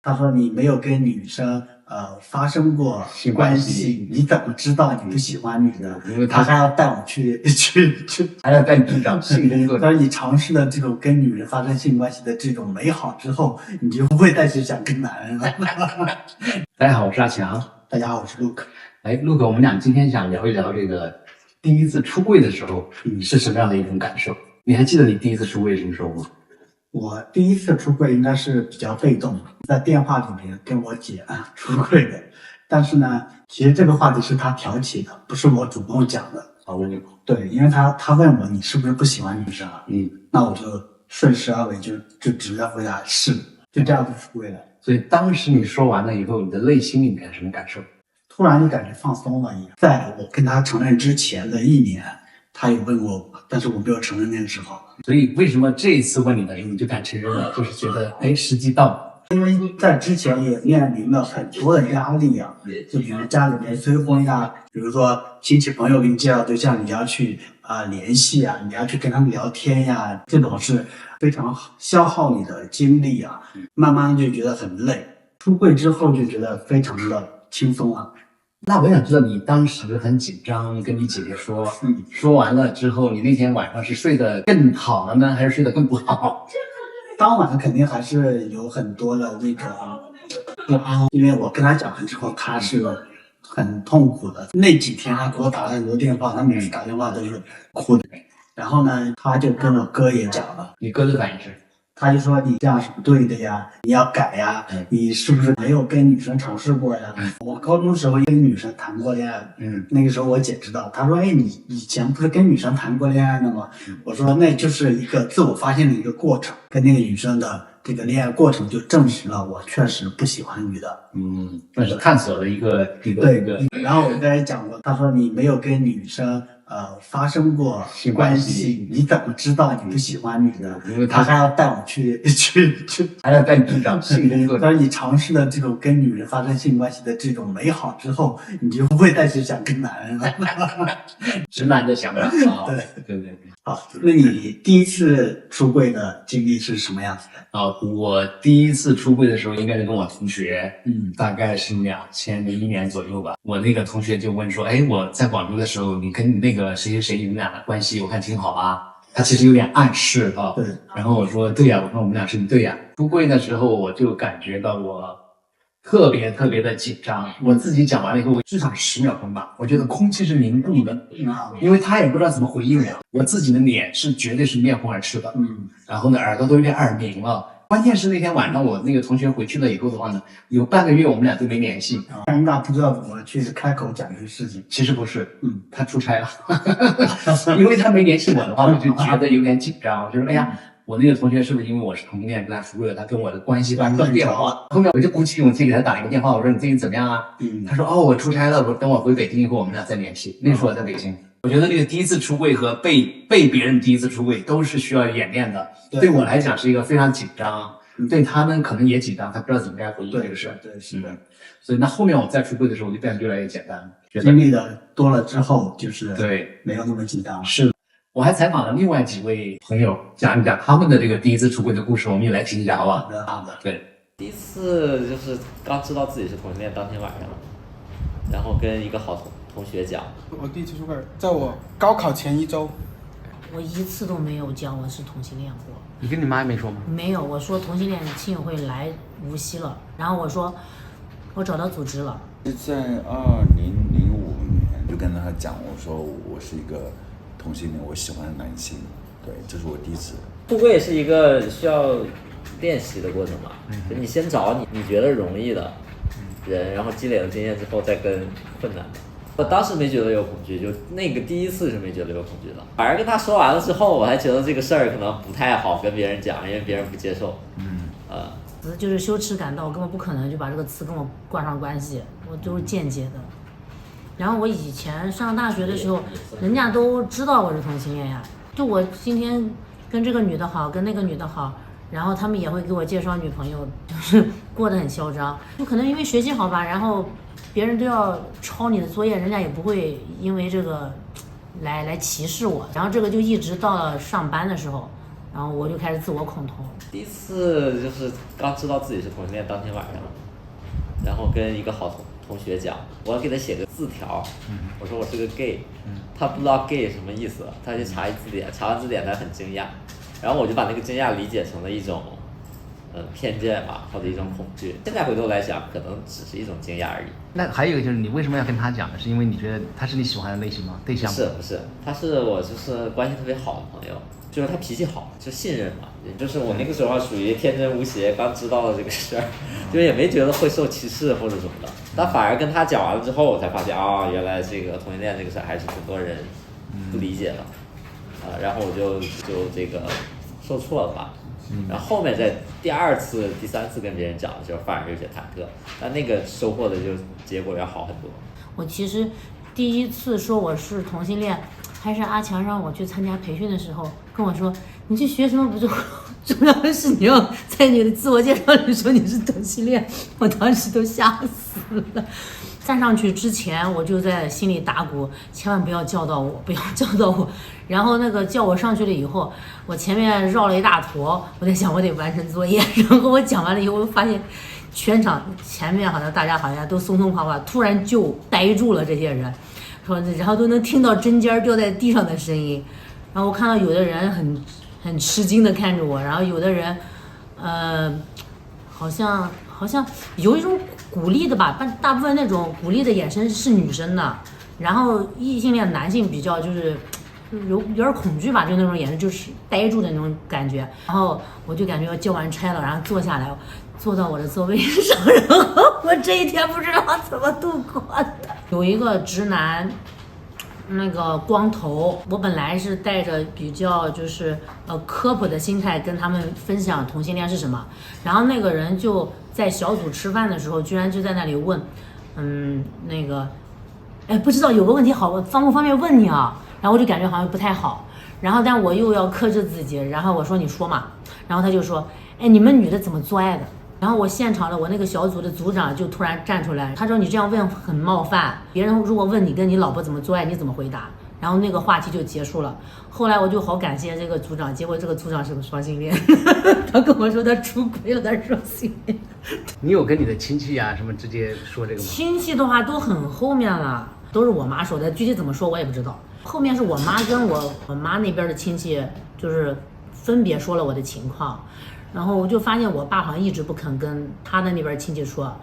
他说你没有跟女生发生过关系，你怎么知道你不喜欢女的？因为他还要带我去，还要带你去找性工作。他说你尝试了这种跟女人发生性关系的这种美好之后，你就不会再去想跟男人了。大家好，我是阿强。大家好，我是 Luke。Luke，我们俩今天想聊一聊这个第一次出柜的时候，是什么样的一种感受？你还记得你第一次出柜什么时候吗？我第一次出柜应该是比较被动，在电话里面跟我姐出柜的。但是呢，其实这个话题是她挑起的，不是我主动讲的。对，因为她问我你是不是不喜欢女生啊？那我就顺势而为，就直接回答是，就这样子出柜了。所以当时你说完了以后，你的内心里面什么感受？突然就感觉放松了一样。在我跟她承认之前的1年，她也问过我，但是我没有承认那个时候。所以为什么这一次问你的时候你就敢承认了？就是觉得时机到了。因为在之前也面临了很多的压力啊，就比如家里面催婚呀，比如说亲戚朋友给你介绍对象，你要去联系啊，你要去跟他们聊天呀，这种是非常消耗你的精力啊，慢慢就觉得很累。出柜之后就觉得非常的轻松啊。那我想知道你当时很紧张，跟你姐姐说，说完了之后，你那天晚上是睡得更好了呢，还是睡得更不好？当晚肯定还是有很多的那个不安，因为我跟他讲完之后，他是很痛苦的。那几天他给我打了很多电话，他每次打电话都是哭的。然后呢，他就跟我哥也讲了，你哥的反应是？他就说你这样是不对的呀，你要改呀，你是不是没有跟女生尝试过呀？我高中时候跟女生谈过恋爱，那个时候我姐知道，她说，你以前不是跟女生谈过恋爱的吗？我说那就是一个自我发现的一个过程，跟那个女生的这个恋爱过程就证实了我确实不喜欢女的。那是探索的一个。对。然后我刚才讲过，他说你没有跟女生发生过关系，你怎么知道你不喜欢女的？因为他还要带我去，还要带你去找性工作。他说你尝试了这种跟女人发生性关系的这种美好之后，你就不会再去想跟男人了。直男的想法。对。好，那你第一次出柜的经历是什么样子的？我第一次出柜的时候应该是跟我同学，大概是2001年左右吧。我那个同学就问说，我在广州的时候，你跟你那个谁谁谁，你们俩的关系我看挺好啊。他其实有点暗示啊。对。然后我说对呀，我说我们俩是一对呀。出柜的时候我就感觉到我特别的紧张。我自己讲完了以后，至少10秒钟吧，我觉得空气是凝固的，因为他也不知道怎么回应我。我自己的脸是绝对是面红耳赤的，然后呢，耳朵都有点耳鸣了。关键是那天晚上我那个同学回去了以后的话呢，有半个月我们俩都没联系。尴尬，不知道怎么去开口讲这个事情。其实不是，他出差了，因为他没联系我的话，我就觉得有点紧张。我就说，我那个同学是不是因为我是同性恋跟他出柜了，他跟我的关系断掉了？后面我就鼓起勇气给他打一个电话，我说你最近怎么样啊？他说我出差了，等我回北京以后我们俩再联系。那时候我在北京。我觉得那个第一次出柜和被别人第一次出柜都是需要演练的。对我来讲是一个非常紧张，对他们可能也紧张，他不知道怎么该回应这个事。对，是的。所以那后面我再出柜的时候，我就变得越来越简单。经历的多了之后，就是对没有那么紧张。是。我还采访了另外几位朋友，讲一讲他们的这个第一次出柜的故事，我们也来听一下，好不好？好的。对，第一次就是刚知道自己是同性恋当天晚上，然后跟一个好同学讲。我第一次出柜，在我高考前1周。我一次都没有讲我是同性恋过。你跟你妈也没说吗？没有，我说同性恋亲友会来无锡了，然后我说我找到组织了。是在2005年就跟他讲，我说我是一个同性恋，我喜欢男性。对，这是我第一次。出柜是一个需要练习的过程嘛，就你先找你觉得容易的人，然后积累了经验之后再跟困难的。我当时没觉得有恐惧，就那个第一次是没觉得有恐惧的，反而跟他说完了之后，我还觉得这个事儿可能不太好跟别人讲，因为别人不接受。就是羞耻感到我根本不可能就把这个词跟我挂上关系，我都是间接的。然后我以前上大学的时候，人家都知道我是同性恋呀，就我今天跟这个女的好，跟那个女的好，然后他们也会给我介绍女朋友，就是过得很嚣张。就可能因为学习好吧，然后别人都要抄你的作业，人家也不会因为这个来歧视我。然后这个就一直到了上班的时候，然后我就开始自我恐同。第一次就是刚知道自己是同性恋当天晚上，然后跟一个好同学讲，我要给他写个字条，我说我是个 gay，他不知道 gay 什么意思，他就查字典，查完字典他很惊讶，然后我就把那个惊讶理解成了一种偏见吧，或者一种恐惧。现在回头来想，可能只是一种惊讶而已。那还有一个就是你为什么要跟他讲呢？是因为你觉得他是你喜欢的类型吗？对象吗？不是，他是我就是关系特别好的朋友，就是他脾气好，就信任嘛。就是我那个时候属于天真无邪，刚知道了这个事儿，就也没觉得会受歧视或者什么的。但反而跟他讲完了之后，我才发现原来这个同性恋这个事儿还是挺多人不理解的，然后我就这个受挫了吧。然后后面在第2次、第3次跟别人讲的时候，反而有些忐忑，但那个收获的就结果要好很多。我其实第1次说我是同性恋，还是阿强让我去参加培训的时候跟我说，你去学什么不重要，重要的是你要在你的自我介绍里说你是同性恋，我当时都吓死了。站上去之前，我就在心里打鼓，千万不要叫到我，不要叫到我。然后那个叫我上去了以后，我前面绕了一大坨，我在想我得完成作业。然后我讲完了以后，我发现全场前面好像大家好像都松松垮垮，突然就呆住了这些人，说然后都能听到针尖掉在地上的声音。然后我看到有的人很吃惊的看着我，然后有的人好像有一种鼓励的吧，但大部分那种鼓励的眼神是女生的，然后异性恋男性比较就是有点恐惧吧，就那种眼神就是呆住的那种感觉。然后我就感觉我交完差了，然后坐下来，坐到我的座位上，然后我这一天不知道怎么度过的。有一个直男，那个光头，我本来是带着比较就是科普的心态跟他们分享同性恋是什么，然后那个人就在小组吃饭的时候，居然就在那里问，那个，不知道有个问题好方不方便问你啊？然后我就感觉好像不太好，然后但我又要克制自己，然后我说你说嘛，然后他就说，你们女的怎么做爱的？然后我现场的我那个小组的组长就突然站出来，他说你这样问很冒犯，别人如果问你跟你老婆怎么做爱，你怎么回答？然后那个话题就结束了。后来我就好感谢这个组长，结果这个组长是个双性恋，他跟我说他出轨了，他是双性恋。你有跟你的亲戚啊什么直接说这个吗？亲戚的话都很后面了，都是我妈说的，具体怎么说我也不知道。后面是我妈跟我妈那边的亲戚就是分别说了我的情况。然后我就发现我爸好像一直不肯跟他的那边亲戚说，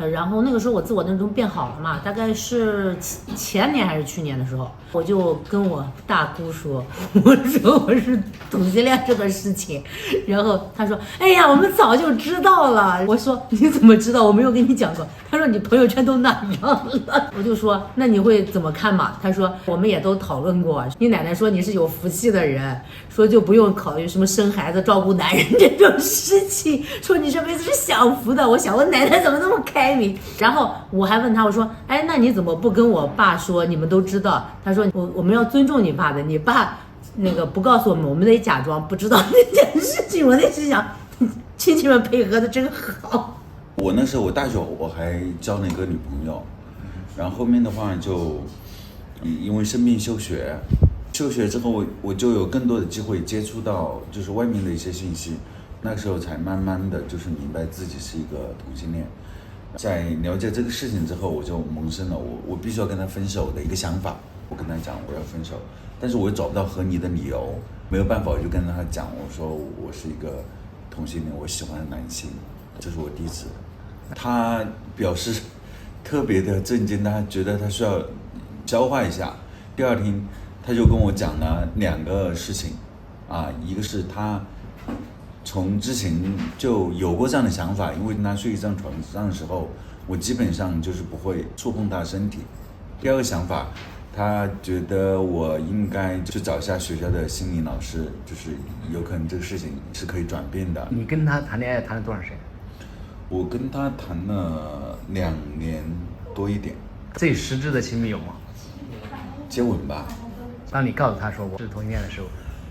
然后那个时候我自我认同变好了嘛，大概是前年还是去年的时候，我就跟我大姑说，我说我是同性恋这个事情，然后他说，哎呀，我们早就知道了。我说你怎么知道？我没有跟你讲过。他说你朋友圈都那样了。我就说那你会怎么看嘛？他说我们也都讨论过，你奶奶说你是有福气的人，说就不用考虑什么生孩子、照顾男人这种事情，说你这辈子是享福的。我想我奶奶怎么那么开明？然后我还问他，我说那你怎么不跟我爸说？你们都知道。他说我们要尊重你爸的，你爸那个不告诉我们，我们得假装不知道这件事情。我那时想亲戚们配合的真好。我那时候我大学我还交了一个女朋友，然后后面的话就因为生病休学之后我就有更多的机会接触到就是外面的一些信息，那个时候才慢慢的就是明白自己是一个同性恋。在了解这个事情之后，我就萌生了我必须要跟他分手的一个想法。我跟他讲我要分手，但是我又找不到合理的理由，没有办法，我就跟他讲，我说我是一个同性恋，我喜欢男性，这是我第一次。他表示特别的震惊，他觉得他需要消化一下。第2天他就跟我讲了2个事情一个是他从之前就有过这样的想法，因为跟他睡一张床上的时候，我基本上就是不会触碰他身体。第2个想法，他觉得我应该去找一下学校的心理老师，就是有可能这个事情是可以转变的。你跟他谈恋爱谈了多长时间？我跟他谈了2年多一点。最实质的亲密有吗？接吻吧。当你告诉他说我是同性恋的时候，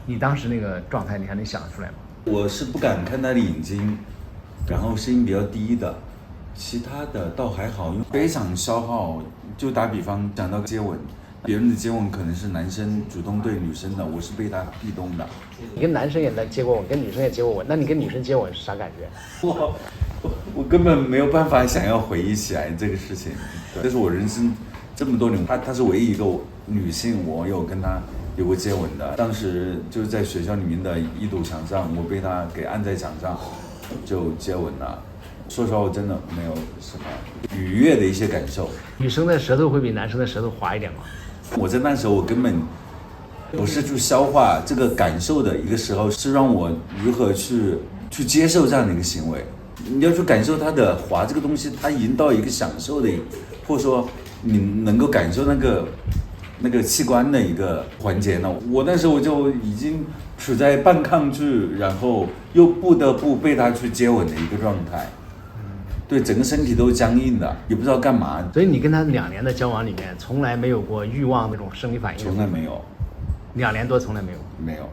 你当时那个状态你还能想得出来吗？我是不敢看他的眼睛，然后声音比较低的，其他的倒还好，因为非常消耗。就打比方讲到接吻，别人的接吻可能是男生主动对女生的，我是被他壁咚的。你跟男生也接过吻，跟女生也接过吻，那你跟女生接吻是啥感觉？我根本没有办法想要回忆起来这个事情。这是我人生这么多年，她是唯一一个女性，我有跟她有过接吻的。当时就是在学校里面的一堵墙上，我被她给按在墙上，就接吻了。说实话，我真的没有什么愉悦的一些感受。女生的舌头会比男生的舌头滑一点吗？我在那时候我根本不是去消化这个感受的一个时候，是让我如何去接受这样的一个行为。你要去感受它的滑这个东西，它已经到一个享受的，或者说你能够感受那个器官的一个环节呢。我那时候我就已经处在半抗拒，然后又不得不被他去接吻的一个状态。对，整个身体都僵硬的，也不知道干嘛。所以你跟他2年的交往里面，从来没有过欲望那种生理反应？从来没有。2年多从来没有？没有，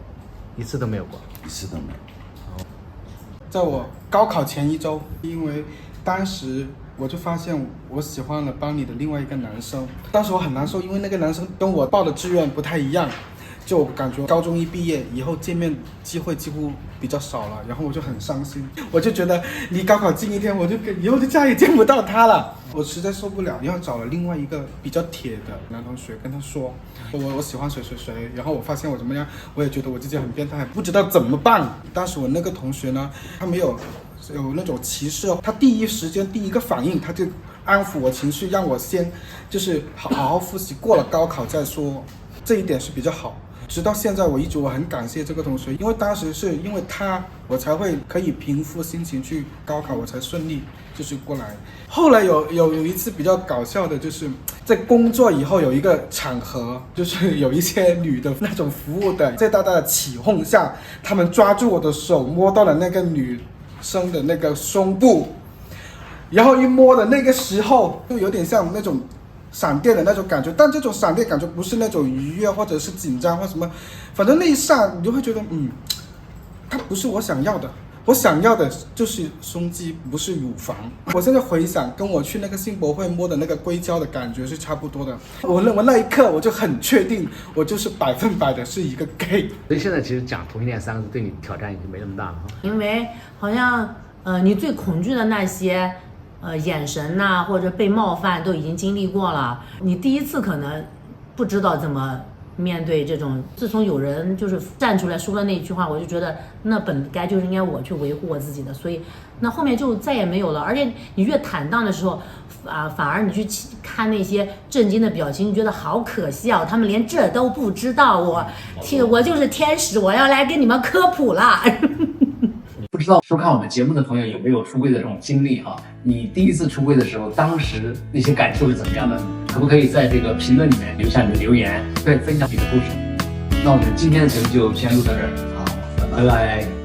一次都没有过。一次都没有。在我高考前1周，因为当时我就发现我喜欢了班里的另外一个男生，当时我很难受，因为那个男生跟我报的志愿不太一样，就感觉高中一毕业以后见面机会几乎比较少了，然后我就很伤心，我就觉得离高考近一天，我就以后就再也见不到他了，我实在受不了，要找了另外一个比较铁的男同学跟他说我喜欢谁谁谁，然后我发现我怎么样，我也觉得我自己很变态，不知道怎么办。当时我那个同学呢，他没有那种歧视，他第一时间第一个反应他就安抚我情绪，让我先就是好好复习，过了高考再说，这一点是比较好。直到现在我一直我很感谢这个同学，因为当时是因为他我才会可以平复心情去高考，我才顺利就是过来。后来有一次比较搞笑的，就是在工作以后有一个场合，就是有一些女的那种服务的，在大家的起哄下，他们抓住我的手，摸到了那个女生的那个胸部，然后一摸的那个时候就有点像那种闪电的那种感觉，但这种闪电感觉不是那种愉悦或者是紧张或什么，反正那一刹你就会觉得它不是我想要的，我想要的就是胸肌，不是乳房。我现在回想跟我去那个性博会摸的那个硅胶的感觉是差不多的，我那一刻我就很确定我就是100%的是一个 gay。 所以现在其实讲同性恋3个字对你挑战已经没那么大了。因为好像你最恐惧的那些眼神呐、或者被冒犯都已经经历过了，你第一次可能不知道怎么面对这种。自从有人就是站出来说了那句话，我就觉得那本该就是应该我去维护我自己的，所以那后面就再也没有了。而且你越坦荡的时候反而你去看那些震惊的表情，你觉得好可惜啊，他们连这都不知道，我就是天使，我要来给你们科普了。不知道收看我们节目的朋友有没有出柜的这种经历哈？你第一次出柜的时候，当时那些感受是怎么样的？可不可以在这个评论里面留下你的留言，再分享你的故事？那我们今天的节目就先录到这儿，好，拜拜。